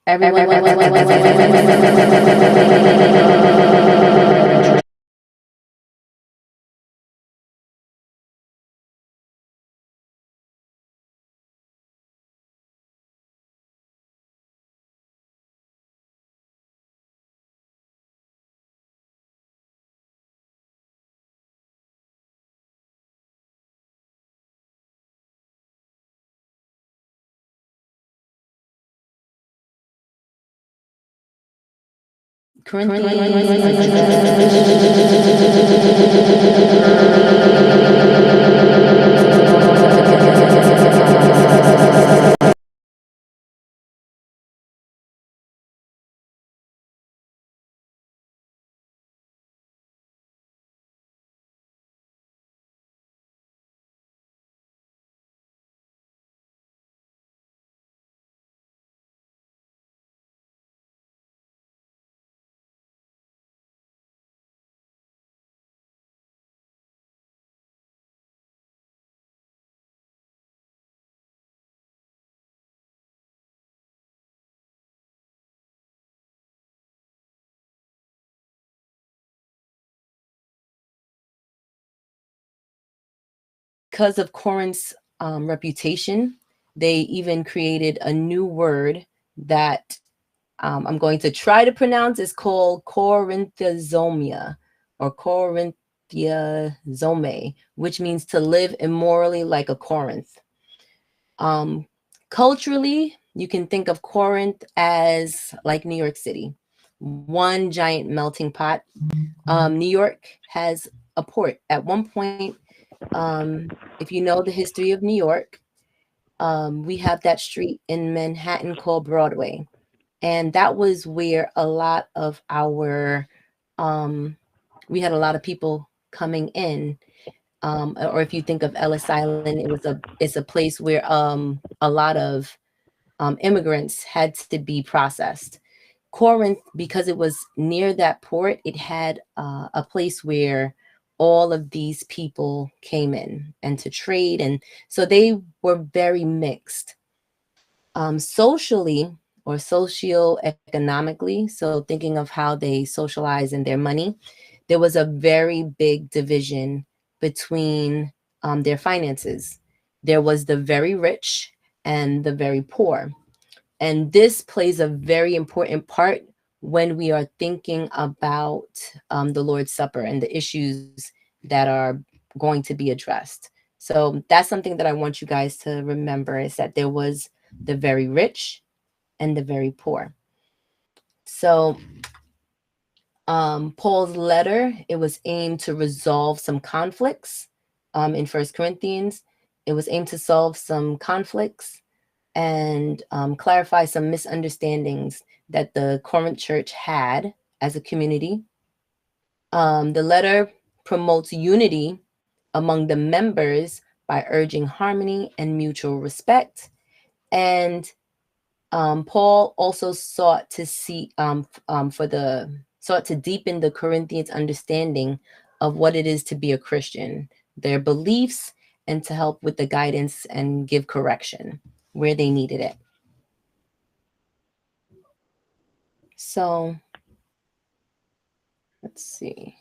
Everyone because of Corinth's reputation, they even created a new word that I'm going to try to pronounce. It's called Corinthizomia or Corinthiazome, which means to live immorally like a Corinth. Culturally, you can think of Corinth as like New York City, one giant melting pot. New York has a port. At one point, if you know the history of New York, we have that street in Manhattan called Broadway. And that was where a lot of our, we had a lot of people coming in. Or if you think of Ellis Island, it's a place where a lot of immigrants had to be processed. Corinth, because it was near that port, it had a place where all of these people came in and to trade. And so they were very mixed. Socially or socioeconomically, so thinking of how they socialize and their money, there was a very big division between their finances. There was the very rich and the very poor. And this plays a very important part when we are thinking about the Lord's Supper and the issues that are going to be addressed. So that's something that I want you guys to remember, is that there was the very rich and the very poor. So Paul's letter, it was aimed to resolve some conflicts in First Corinthians. It was aimed to solve some conflicts and clarify some misunderstandings that the Corinth church had as a community. The letter promotes unity among the members by urging harmony and mutual respect. And Paul also sought to sought to deepen the Corinthians' understanding of what it is to be a Christian, their beliefs, and to help with the guidance and give correction where they needed it. So let's see.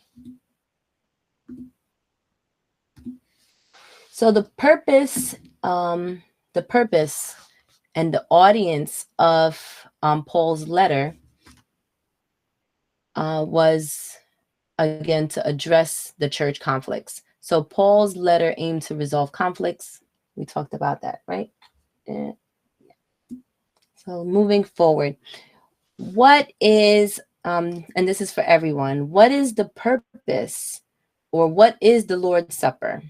So the purpose and the audience of Paul's letter was, again, to address the church conflicts. So Paul's letter aimed to resolve conflicts. We talked about that, right? Yeah. So moving forward, what is, and this is for everyone, what is the purpose or what is the Lord's Supper?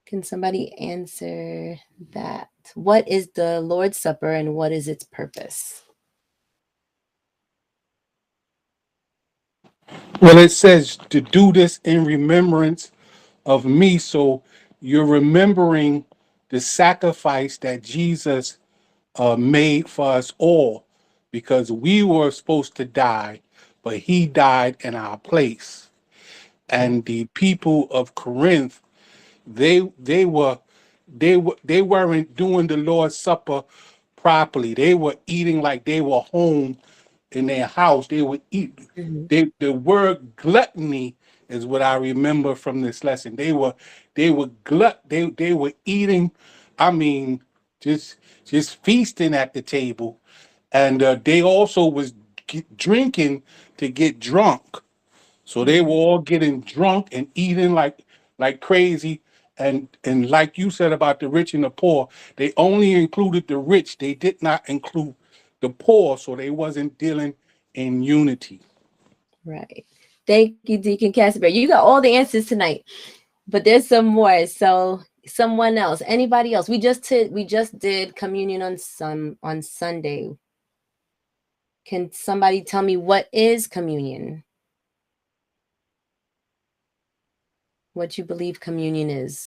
Can somebody answer that? What is the Lord's Supper and what is its purpose? Well, it says to do this in remembrance of me. So you're remembering the sacrifice that Jesus made for us all, because we were supposed to die, but he died in our place. And the people of Corinth, they weren't doing the Lord's Supper properly. They were eating like they were home in their house. They would eat. Mhm. The word gluttony is what I remember from this lesson. They were eating. I mean, just feasting at the table, and they also was drinking to get drunk. So they were all getting drunk and eating like crazy. And like you said about the rich and the poor, they only included the rich. They did not include the poor, so they wasn't dealing in unity. Right. Thank you, Deacon Casper. You got all the answers tonight, but there's some more. So someone else, anybody else? We just did communion on Sunday. Can somebody tell me what is communion? What you believe communion is?